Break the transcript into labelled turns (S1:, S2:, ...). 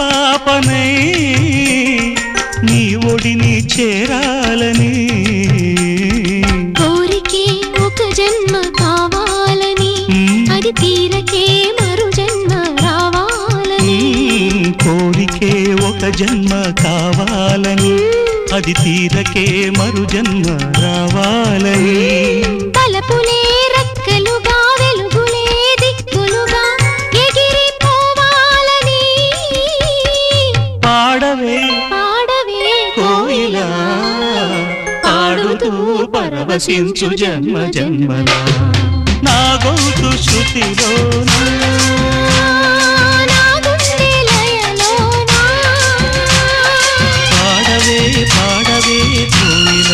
S1: పాపనై నీ ఒడిని చేరాలని
S2: కోరికే ఒక జన్మ కావాలని అది తీరకే మరు జన్మ రావాలని
S1: కోరికే ఒక జన్మ కావాలని అది తీరకే మరు జన్మ రావాలని
S2: తలపులే రెక్కలుగా వెలుగులే దిక్కులుగా ఎగిరిపోవాలని
S1: పాడవే
S2: పాడవే
S1: కోయిలా పాడుతూ పరవశించు జన్మ జన్మలా నా గొంతు శృతిలోనా
S2: నా గుండె లయలోనా
S1: పాడవే పాడవే